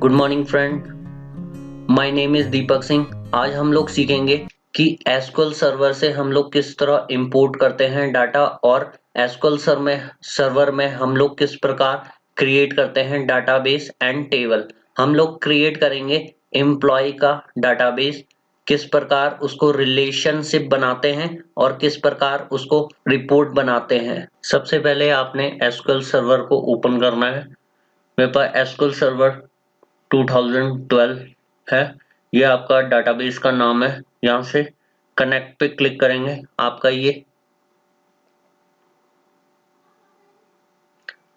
Good morning friend, my name is Deepak Singh. आज हम लोग सीखेंगे कि एसक्यूएल सर्वर से हम लोग किस तरह इंपोर्ट करते हैं डाटा और एसक्यूएल सर्वर में हम लोग किस प्रकार क्रिएट करते हैं डाटाबेस एंड टेबल। हम लोग क्रिएट करेंगे एम्प्लॉय का डाटाबेस, किस प्रकार उसको रिलेशनशिप बनाते हैं और किस प्रकार उसको रिपोर्ट बनाते हैं। सबसे पहले आपने एसक्यूएल सर्वर को ओपन करना है। मेरे पास एसक्यूएल सर्वर 2012 है, ये आपका डाटाबेस का नाम है। यहाँ से कनेक्ट पे क्लिक करेंगे, आपका ये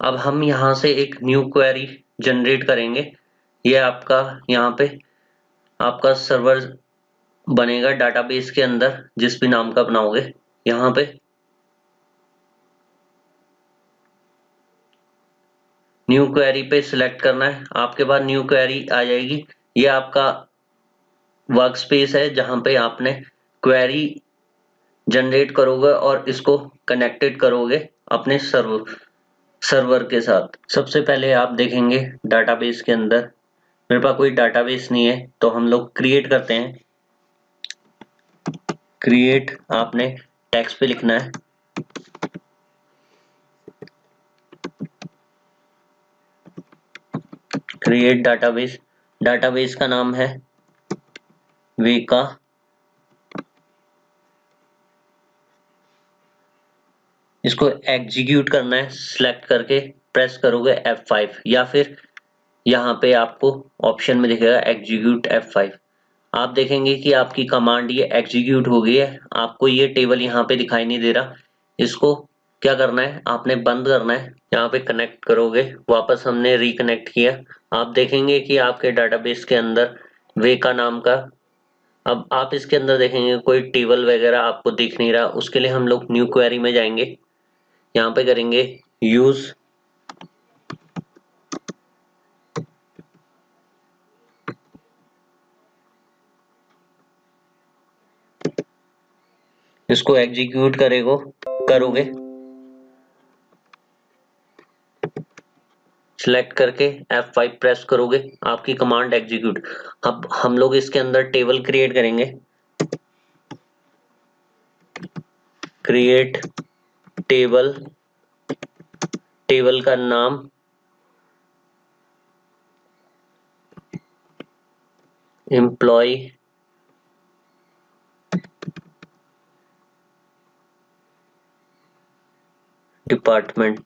अब हम यहाँ से एक न्यू क्वेरी जनरेट करेंगे। ये आपका यहाँ पे आपका सर्वर बनेगा डाटाबेस के अंदर, जिस भी नाम का बनाओगे। यहाँ पे न्यू क्वेरी पे सिलेक्ट करना है, आपके पास न्यू क्वेरी आ जाएगी। ये आपका वर्क स्पेस है जहाँ पे आपने क्वेरी जनरेट करोगे और इसको कनेक्टेड करोगे अपने सर्वर के साथ। सबसे पहले आप देखेंगे डाटाबेस के अंदर मेरे पास कोई डाटाबेस नहीं है, तो हम लोग क्रिएट करते हैं। क्रिएट आपने टेक्स्ट पे लिखना है। क्रिएट डाटाबेस, डाटाबेस का नाम है वेका। इसको एग्जीक्यूट करना है, सिलेक्ट करके प्रेस करोगे F5 या फिर यहाँ पे आपको ऑप्शन में दिखेगा एग्जीक्यूट F5। आप देखेंगे कि आपकी कमांड ये एग्जीक्यूट हो गई है। आपको ये टेबल यहाँ पे दिखाई नहीं दे रहा, इसको क्या करना है, आपने बंद करना है। यहाँ पे कनेक्ट करोगे, वापस हमने रिकनेक्ट किया। आप देखेंगे कि आपके डाटाबेस के अंदर वेका नाम का, अब आप इसके अंदर देखेंगे कोई टेबल वगैरह आपको दिख नहीं रहा। उसके लिए हम लोग न्यू क्वेरी में जाएंगे, यहाँ पे करेंगे यूज इसको एग्जीक्यूट करोगे, सिलेक्ट करके F5 प्रेस करोगे, आपकी कमांड एग्जीक्यूट। अब हम लोग इसके अंदर टेबल क्रिएट करेंगे। क्रिएट टेबल, टेबल का नाम एम्प्लॉय डिपार्टमेंट।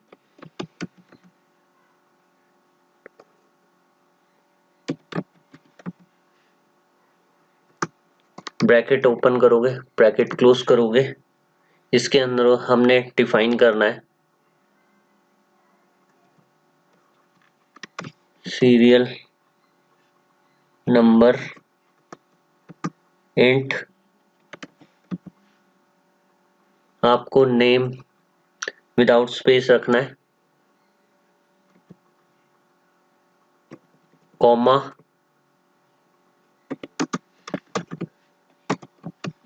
ब्रैकेट ओपन करोगे, ब्रैकेट क्लोज करोगे। इसके अंदर हमने डिफाइन करना है सीरियल नंबर इंट। आपको नेम विदाउट स्पेस रखना है, कॉमा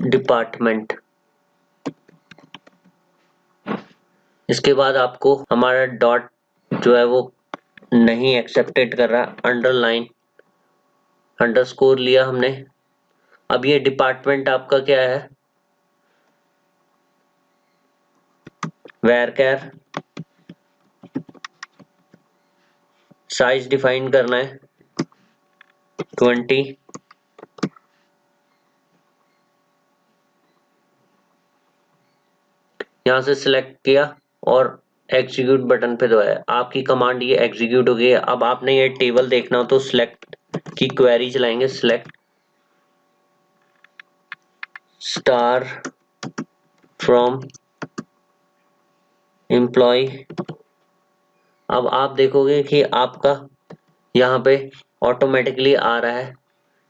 डिपार्टमेंट। इसके बाद आपको हमारा डॉट जो है वो नहीं एक्सेप्टेड कर रहा, अंडरलाइन अंडरस्कोर लिया हमने। अब ये डिपार्टमेंट आपका क्या है, varchar साइज डिफाइन करना है 20। यहाँ से सिलेक्ट किया और एग्जीक्यूट बटन पे दबाया, आपकी कमांड ये एग्जीक्यूट हो गई है। अब आपने ये टेबल देखना हो तो सिलेक्ट की क्वेरी चलाएंगे, सिलेक्ट स्टार फ्रॉम एम्प्लॉय। अब आप देखोगे कि आपका यहाँ पे ऑटोमेटिकली आ रहा है।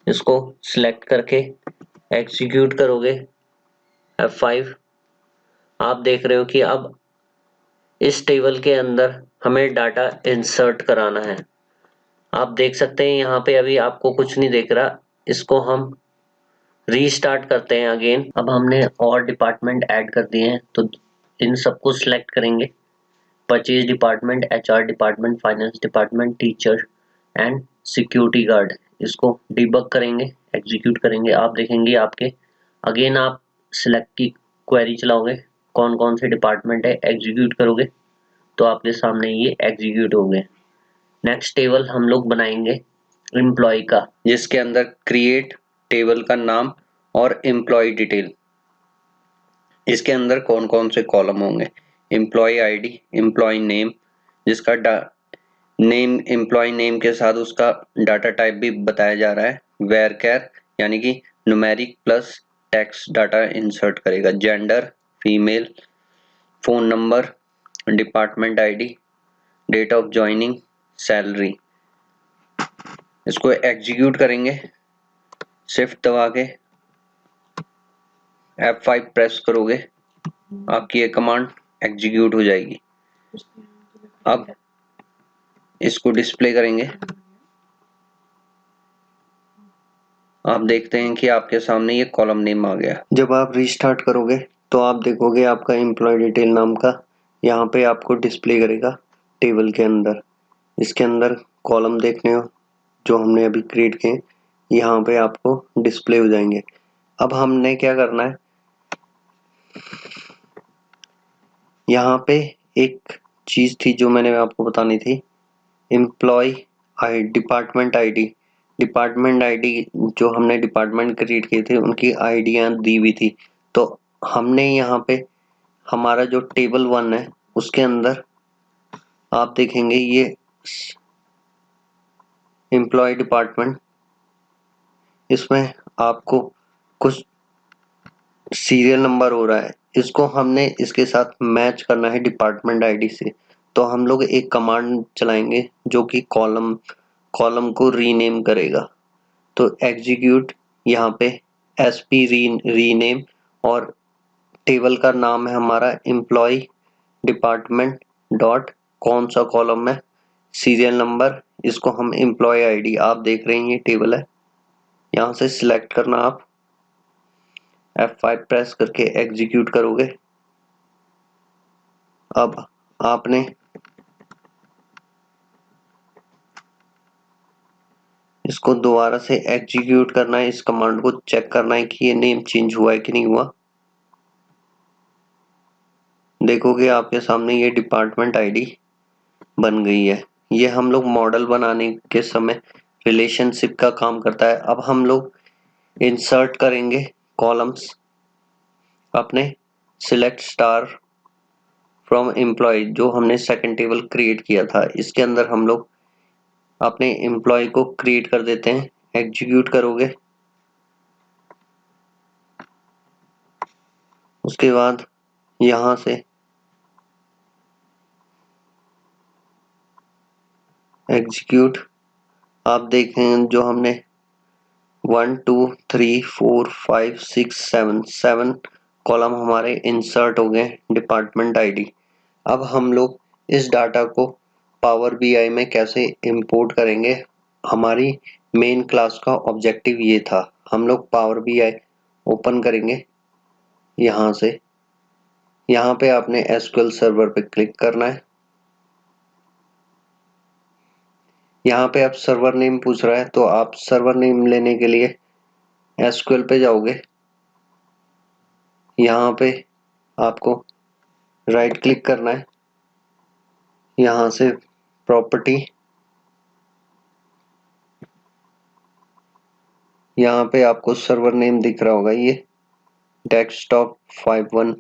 इसको सिलेक्ट करके एग्जीक्यूट करोगे F5। आप देख रहे हो कि अब इस टेबल के अंदर हमें डाटा इंसर्ट कराना है। आप देख सकते हैं यहाँ पे अभी आपको कुछ नहीं दिख रहा। इसको हम रीस्टार्ट करते हैं अगेन। अब हमने और डिपार्टमेंट ऐड कर दिए हैं, तो इन सबको सिलेक्ट करेंगे। Purchase department, HR department, finance department, teacher and security guard, इसको डिबग करेंगे, एग्जीक्यूट करेंगे। आप देखेंगे आपके अगेन आप सिलेक्ट की क्वेरी चलाओगे, कौन कौन से डिपार्टमेंट है, एग्जीक्यूट करोगे तो आपके सामने ये एग्जीक्यूट हो गए। नेक्स्ट टेबल हम लोग बनाएंगे एम्प्लॉय का, जिसके अंदर क्रिएट टेबल का नाम और एम्प्लॉय डिटेल। इसके अंदर कौन कौन से कॉलम होंगे, एम्प्लॉय आईडी, एम्प्लॉय नेम, जिसका नेम एम्प्लॉय नेम के साथ उसका डाटा टाइप भी बताया जा रहा है, वेयर कैर यानी कि numeric plus text data insert करेगा, gender female, phone number, department ID, date of joining, salary. इसको एग्जीक्यूट करेंगे, शिफ्ट दबा के F5 प्रेस करोगे, आपकी ये कमांड एग्जीक्यूट हो जाएगी। अब इसको डिस्प्ले करेंगे, आप देखते हैं कि आपके सामने ये कॉलम नेम आ गया। जब आप रीस्टार्ट करोगे तो आप देखोगे आपका एम्प्लॉय डिटेल नाम का यहाँ पे आपको डिस्प्ले करेगा टेबल के अंदर। इसके अंदर कॉलम देखने हो जो हमने अभी क्रिएट किए, यहाँ पे आपको डिस्प्ले हो जाएंगे। अब हमने क्या करना है, यहाँ पे एक चीज थी जो मैंने आपको बतानी थी, एम्प्लॉय आई डिपार्टमेंट आईडी। डिपार्टमेंट आईडी जो हमने डिपार्टमेंट क्रिएट किए थे उनकी आईडियाँ दी हुई थी, तो हमने यहाँ पे हमारा जो टेबल 1 है उसके अंदर आप देखेंगे ये एम्प्लॉय डिपार्टमेंट, इसमें आपको कुछ सीरियल नंबर हो रहा है, इसको हमने इसके साथ मैच करना है डिपार्टमेंट आईडी से। तो हम लोग एक कमांड चलाएंगे जो कि कॉलम को रीनेम करेगा। तो एग्जीक्यूट यहाँ पे एसपी रीनेम, और टेबल का नाम है हमारा एम्प्लॉय डिपार्टमेंट डॉट कौन सा कॉलम है, सीरियल नंबर, इसको हम एम्प्लॉय आईडी, आप देख रहे हैं ये टेबल है, यहाँ से सिलेक्ट करना, आप F5 प्रेस करके एग्जीक्यूट करोगे। अब आपने इसको दोबारा से एग्जीक्यूट करना है, इस कमांड को चेक करना है कि ये नेम चेंज हुआ है कि नहीं हुआ। देखोगे आपके सामने ये डिपार्टमेंट आईडी बन गई है। ये हम लोग मॉडल बनाने के समय रिलेशनशिप का काम करता है। अब हम लोग इंसर्ट करेंगे कॉलम्स अपने सिलेक्ट स्टार फ्रॉम एम्प्लॉय, जो हमने सेकंड टेबल क्रिएट किया था, इसके अंदर हम लोग अपने एम्प्लॉय को क्रिएट कर देते हैं। एग्जीक्यूट करोगे, उसके बाद यहाँ से एग्जीक्यूट, आप देखें जो हमने 1 2 3 4 5 6 7 कॉलम हमारे इंसर्ट हो गए डिपार्टमेंट आईडी। अब हम लोग इस डाटा को पावर बीआई में कैसे इंपोर्ट करेंगे, हमारी मेन क्लास का ऑब्जेक्टिव ये था। हम लोग पावर बीआई ओपन करेंगे, यहाँ से यहाँ पे आपने एसक्यूएल सर्वर पे क्लिक करना है। यहाँ पे आप सर्वर नेम पूछ रहा है तो आप सर्वर नेम लेने के लिए एसक्यूएल पे जाओगे, यहाँ पे आपको राइट क्लिक करना है, यहाँ से प्रॉपर्टी, यहाँ पे आपको सर्वर नेम दिख रहा होगा ये डेस्कटॉप 51,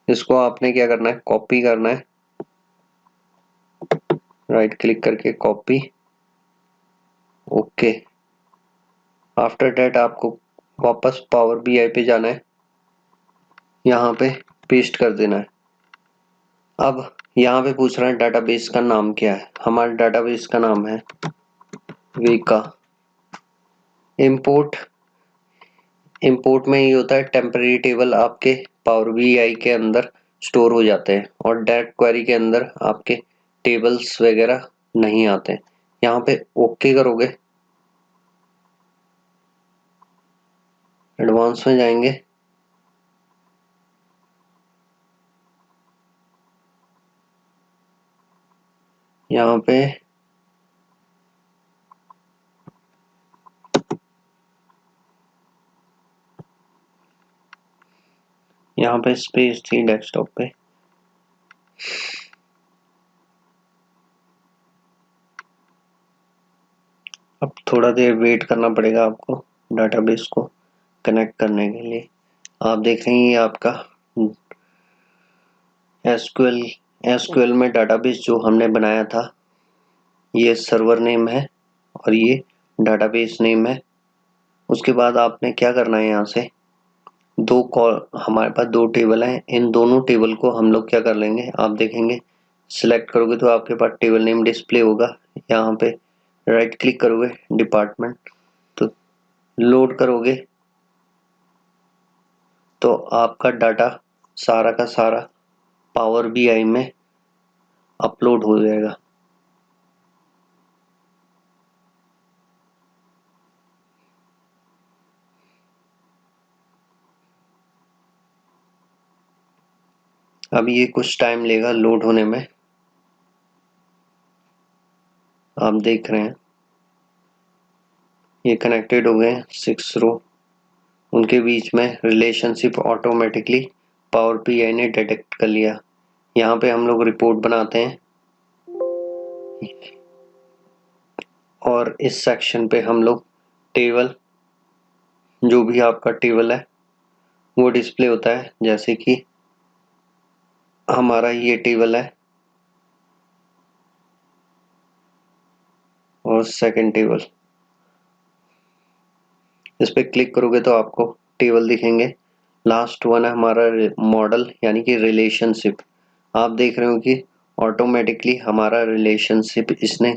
इसको आपने क्या करना है, कॉपी करना है, राइट क्लिक करके कॉपी, ओके। आफ्टर दैट आपको वापस पावर बीआई पे जाना है, यहाँ पे पेस्ट कर देना है। अब यहाँ पे पूछ रहा है डाटाबेस का नाम क्या है, हमारे डाटाबेस का नाम है वेका। इंपोर्ट में ये होता है टेम्परेरी टेबल आपके पावर बीआई के अंदर स्टोर हो जाते हैं और डायरेक्ट क्वेरी के अंदर आपके टेबल्स वगैरह नहीं आते हैं। यहाँ पे ओके करोगे, एडवांस में जाएंगे, यहाँ पे यहाँ पे स्पेस थी डेस्कटॉप पे। अब थोड़ा देर वेट करना पड़ेगा आपको डाटाबेस को कनेक्ट करने के लिए। आप देख रहे हैं ये आपका एसक्यूएल में डाटाबेस जो हमने बनाया था, ये सर्वर नेम है और ये डाटाबेस नेम है। उसके बाद आपने क्या करना है, यहाँ से हमारे पास दो टेबल हैं, इन दोनों टेबल को हम लोग क्या कर लेंगे, आप देखेंगे सिलेक्ट करोगे तो आपके पास टेबल नेम डिस्प्ले होगा। यहाँ पे राइट क्लिक करोगे डिपार्टमेंट, तो लोड करोगे तो आपका डाटा सारा का सारा पावर बीआई में अपलोड हो जाएगा। अब ये कुछ टाइम लेगा लोड होने में। आप देख रहे हैं ये कनेक्टेड हो गए 6 रो, उनके बीच में रिलेशनशिप ऑटोमेटिकली पावर बीआई ने डिटेक्ट कर लिया। यहाँ पे हम लोग रिपोर्ट बनाते हैं और इस सेक्शन पे हम लोग टेबल, जो भी आपका टेबल है वो डिस्प्ले होता है। जैसे कि हमारा ये टेबल है और सेकंड टेबल, इस पे क्लिक करोगे तो आपको टेबल दिखेंगे। लास्ट वन है हमारा मॉडल यानी कि रिलेशनशिप। आप देख रहे हो कि ऑटोमेटिकली हमारा रिलेशनशिप इसने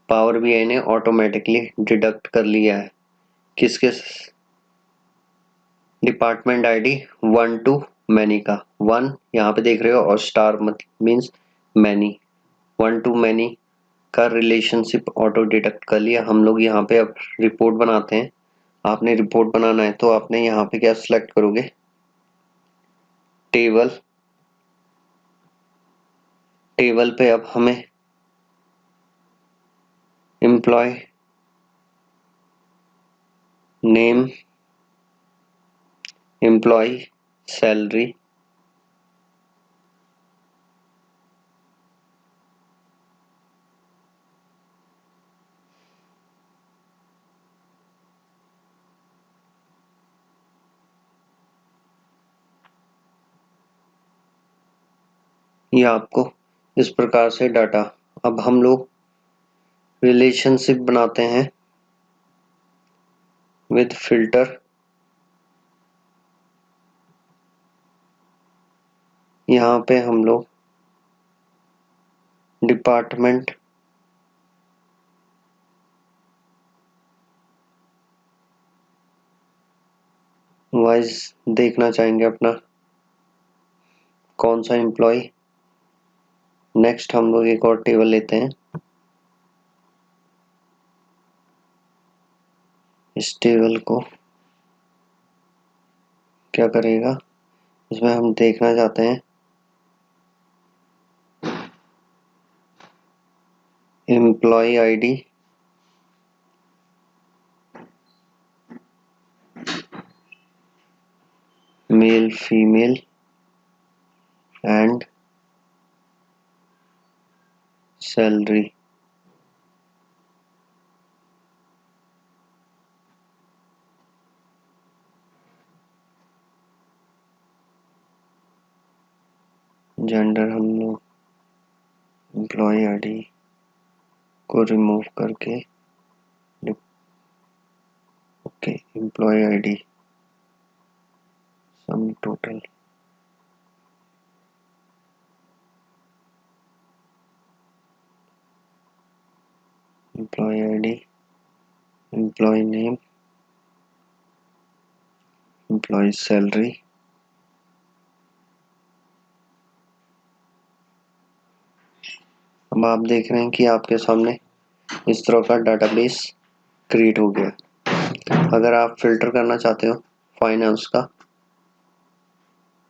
पावर बीआई ने ऑटोमेटिकली डिडक्ट कर लिया है। किसके, डिपार्टमेंट आईडी 1 to मैनी का 1 यहाँ पे देख रहे हो और star means many, 1 to many का रिलेशनशिप ऑटो डिटेक्ट कर लिया। हम लोग यहाँ पे अब रिपोर्ट बनाते हैं। आपने रिपोर्ट बनाना है तो आपने यहाँ पे क्या सिलेक्ट करोगे, टेबल, टेबल पे अब हमें एम्प्लॉय नेम, एम्प्लॉय सैलरी, ये आपको इस प्रकार से डाटा। अब हम लोग रिलेशनशिप बनाते हैं विद फिल्टर। यहाँ पे हम लोग डिपार्टमेंट वाइज देखना चाहेंगे अपना कौन सा एम्प्लॉय। नेक्स्ट हम लोग एक और टेबल लेते हैं, इस टेबल को क्या करेगा, इसमें हम देखना चाहते हैं employee ID, male female and salary. Gender हम लोग एम्प्लॉय आईडी को रिमूव करके okay, employee ID sum total, employee ID, employee name, employee salary. अब आप देख रहे हैं कि आपके सामने इस तरह का डाटाबेस क्रिएट हो गया। अगर आप फिल्टर करना चाहते हो फाइनेंस का,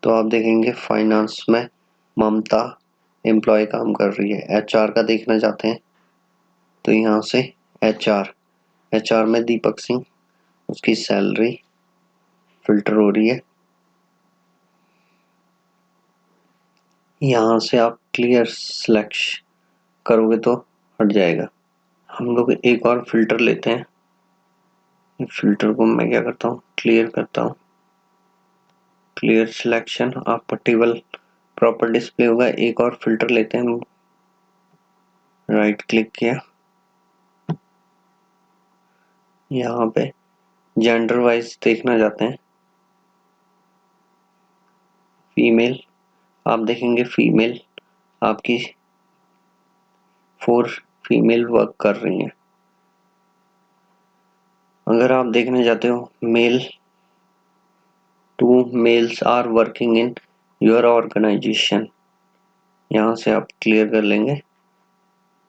तो आप देखेंगे फाइनेंस में ममता एम्प्लॉय काम कर रही है। एचआर का देखना चाहते हैं तो यहाँ से एचआर में दीपक सिंह, उसकी सैलरी फिल्टर हो रही है। यहाँ से आप क्लियर सिलेक्ट करोगे तो हट जाएगा। हम लोग एक और फिल्टर लेते हैं। फिल्टर को मैं क्या करता हूँ, क्लियर करता हूँ। क्लियर सिलेक्शन आपका टेबल प्रॉपर डिस्प्ले होगा। एक और फिल्टर लेते हैं, राइट क्लिक किया, यहाँ पे जेंडर वाइज देखना चाहते हैं, फीमेल। आप देखेंगे फीमेल आपकी 4 फीमेल वर्क कर रही हैं। अगर आप देखने जाते हो male, 2 males are working in your organisation, यहाँ से आप क्लियर कर लेंगे।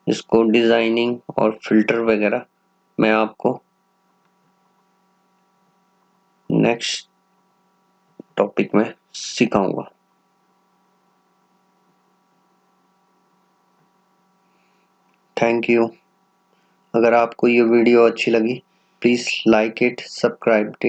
इसको डिजाइनिंग और फिल्टर वगैरह मैं आपको नेक्स्ट टॉपिक में सिखाऊंगा। Thank you. अगर आपको ये वीडियो अच्छी लगी, please like it, subscribe it